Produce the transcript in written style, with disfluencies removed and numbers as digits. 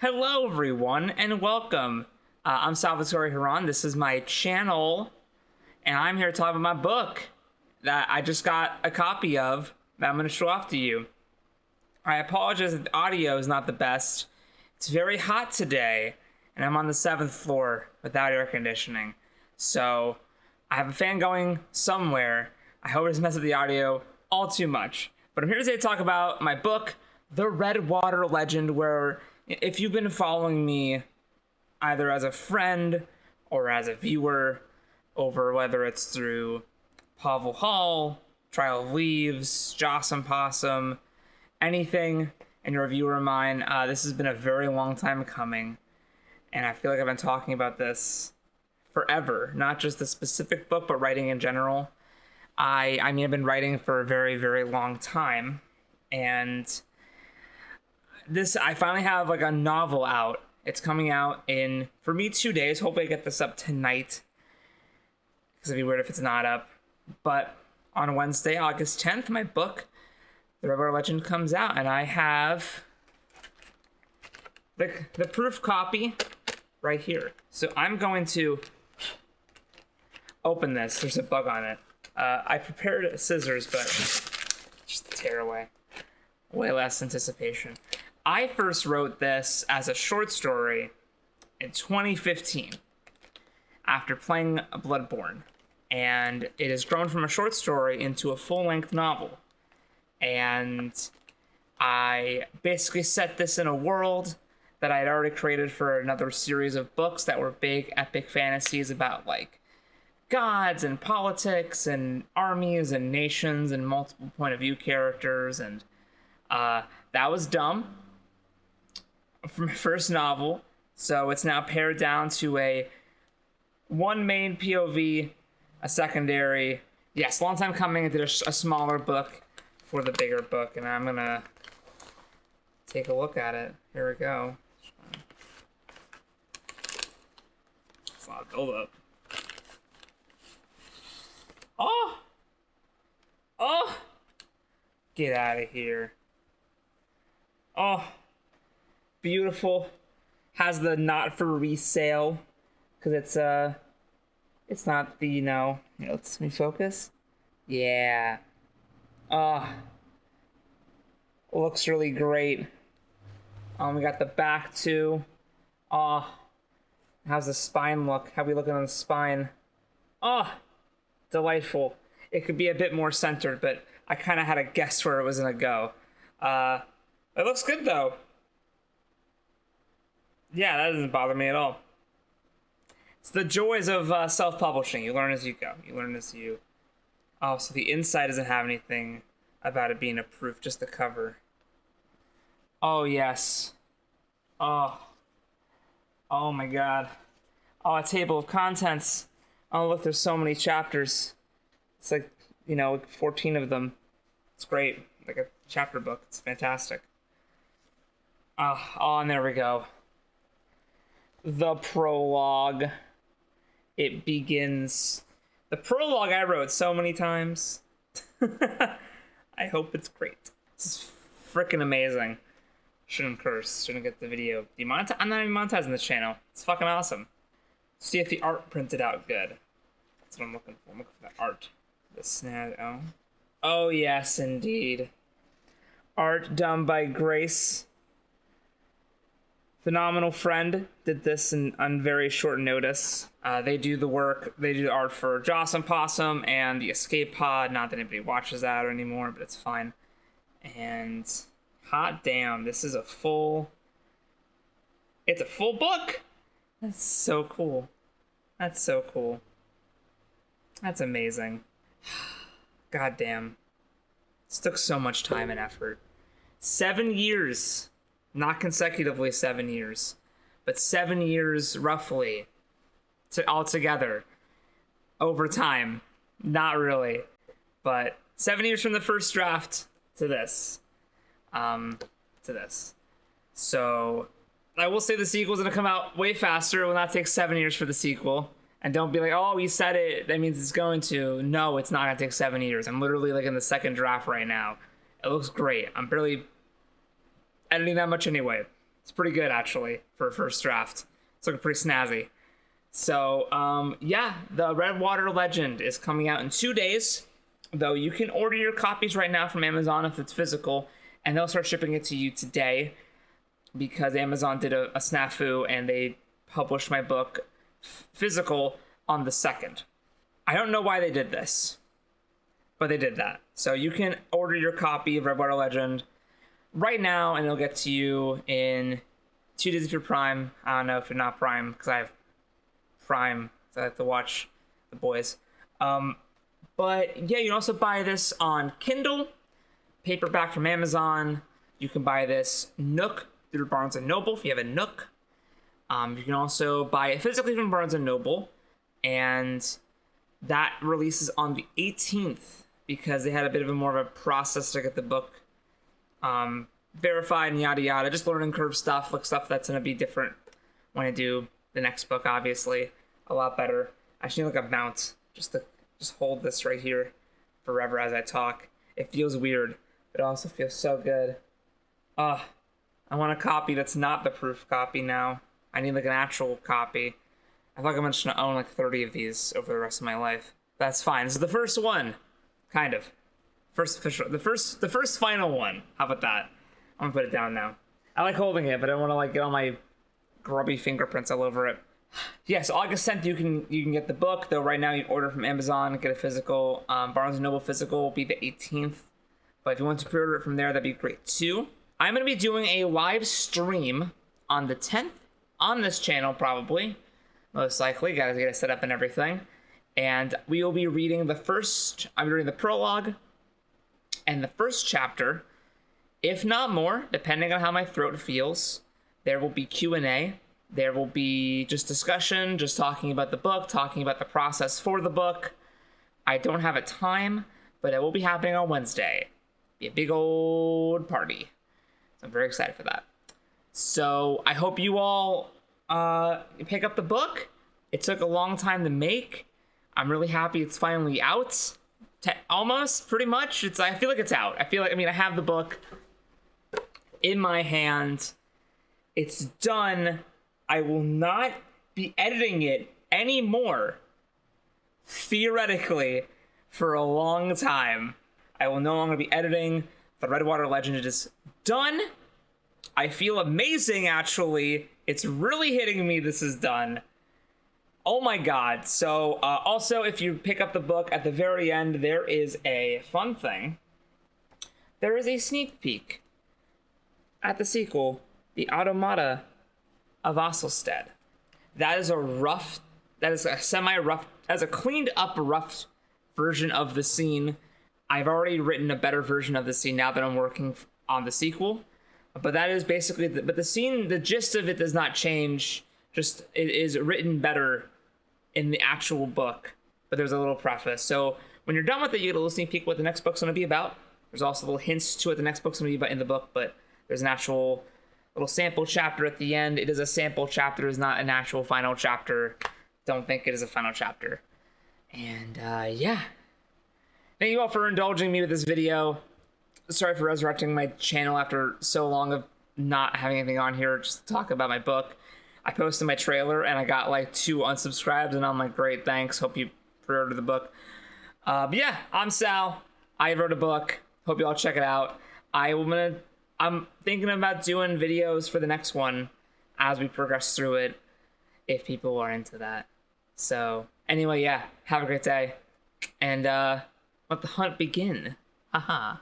Hello, everyone, and welcome. I'm Salvatore Huron. This is my channel, and I'm here to talk about my book that I just got a copy of that I'm going to show off to you. I apologize if the audio is not the best. It's very hot today, and I'm on the 7th floor without air conditioning. So I have a fan going somewhere. I hope it doesn't mess up the audio all too much. But I'm here today to talk about my book, The Redwater Legend, where if you've been following me either as a friend or as a viewer over whether it's through Pavel Hall, Trial of Leaves, Joss and Possum, anything, and you're a viewer of mine, this has been a very long time coming. And I feel like I've been talking about this forever, not just the specific book, but writing in general. I've been writing for a very, very long time. And I finally have like a novel out. It's coming out in, for me, 2 days. Hopefully I get this up tonight, because it'd be weird if it's not up. But on Wednesday, August 10th, my book, The Redwater Legend, comes out. And I have the proof copy right here. So I'm going to open this. There's a bug on it. I prepared scissors, but just tear away. Way less anticipation. I first wrote this as a short story in 2015 after playing Bloodborne, and it has grown from a short story into a full-length novel. And I basically set this in a world that I had already created for another series of books that were big epic fantasies about like gods and politics and armies and nations and multiple point of view characters, and that was dumb for my first novel, so it's now pared down to one main POV, a secondary. Yes, long time coming. I did a smaller book for the bigger book, and I'm gonna take a look at it. Here we go. It's a lot of build-up. Oh! Get out of here. Oh. Beautiful. Has the not for resale, because it's not the, let me focus. Yeah. Looks really great. We got the back too. How's the spine look? How we looking on the spine? Delightful. It could be a bit more centered, but I kind of had a guess where it was gonna go. It looks good though. Yeah, that doesn't bother me at all. It's the joys of self-publishing. You learn as you go. Oh, so the inside doesn't have anything about it being a proof, just the cover. Oh, yes. Oh my god. Oh, a table of contents. Oh, look, there's so many chapters. It's like, 14 of them. It's great. Like a chapter book. It's fantastic. And there we go. The prologue. It begins. The prologue I wrote so many times. I hope it's great. This is freaking amazing. Shouldn't curse. Shouldn't get the video demonetized. I'm not even monetizing this channel. It's fucking awesome. See if the art printed out good. That's what I'm looking for. I'm looking for the art. The snag. Oh yes, indeed. Art done by Grace. Phenomenal Friend did this on very short notice. They do the work. They do the art for Joss and Possum and the Escape Pod. Not that anybody watches that anymore, but it's fine. And hot damn, this is it's a full book. That's so cool. That's so cool. That's amazing. God damn. This took so much time and effort. 7 years. Not consecutively 7 years, but 7 years roughly altogether over time. Not really, but 7 years from the first draft to this. So I will say the sequel's gonna come out way faster. It will not take 7 years for the sequel. And don't be like, oh, you said it, that means it's going to. No, it's not gonna take 7 years. I'm literally like in the second draft right now. It looks great. I'm barely editing that much anyway. It's pretty good, actually, for a first draft. It's looking pretty snazzy. So, yeah, the Redwater Legend is coming out in 2 days. Though you can order your copies right now from Amazon if it's physical, and they'll start shipping it to you today because Amazon did a snafu and they published my book physical on the 2nd. I don't know why they did this, but they did that. So you can order your copy of Redwater Legend right now, and it'll get to you in 2 days if you're Prime. I don't know if you're not Prime, because I have Prime, so I have to watch The Boys. But yeah, you can also buy this on Kindle, paperback from Amazon. You can buy this Nook through Barnes & Noble if you have a Nook. You can also buy it physically from Barnes & Noble, and that releases on the 18th because they had a bit of a more of a process to get the book verified and yada yada. Just learning curve stuff, like stuff that's going to be different when I do the next book, obviously. A lot better. I actually need like a mount just to hold this right here forever as I talk. It feels weird, but it also feels so good. I want a copy that's not the proof copy now. I need like an actual copy. I feel like I'm just gonna own like 30 of these over the rest of my life. That's fine. This is the first one, kind of. First official, the first final one. How about that? I'm gonna put it down now. I like holding it, but I don't want to like get all my grubby fingerprints all over it. Yes, August 10th you can get the book, though right now you order from Amazon, get a physical. Barnes & Noble physical will be the 18th. But if you want to pre-order it from there, that'd be great too. I'm going to be doing a live stream on the 10th on this channel, probably. Most likely, gotta get it set up and everything. And we will be reading I'm reading the prologue and the first chapter. If not more, depending on how my throat feels, there will be Q&A. There will be just discussion, just talking about the book, talking about the process for the book. I don't have a time, but it will be happening on Wednesday. Be a big old party. So I'm very excited for that. So I hope you all pick up the book. It took a long time to make. I'm really happy it's finally out. Almost, pretty much. I feel like it's out. I have the book in my hand. It's done. I will not be editing it anymore, theoretically, for a long time. I will no longer be editing. The Redwater Legend is done. I feel amazing, actually. It's really hitting me this is done. Oh my god. So, also, if you pick up the book, at the very end, there is a fun thing. There is a sneak peek at the sequel, The Automata of Osselstead. That is a cleaned up rough version of the scene. I've already written a better version of the scene now that I'm working on the sequel. But that is basically, but the scene, the gist of it does not change. Just, it is written better in the actual book. But there's a little preface. So when you're done with it, you get a little sneak peek what the next book's going to be about. There's also little hints to what the next book's going to be about in the book, but there's an actual little sample chapter at the end. It is a sample chapter, it's not an actual final chapter. Don't think it is a final chapter. And yeah. Thank you all for indulging me with this video. Sorry for resurrecting my channel after so long of not having anything on here just to talk about my book. I posted my trailer and I got like 2 unsubscribes, and I'm like, great, thanks. Hope you pre-order the book. But yeah, I'm Sal. I wrote a book. Hope you all check it out. I'm thinking about doing videos for the next one as we progress through it, if people are into that. So, anyway, yeah, have a great day. And let the hunt begin. Haha.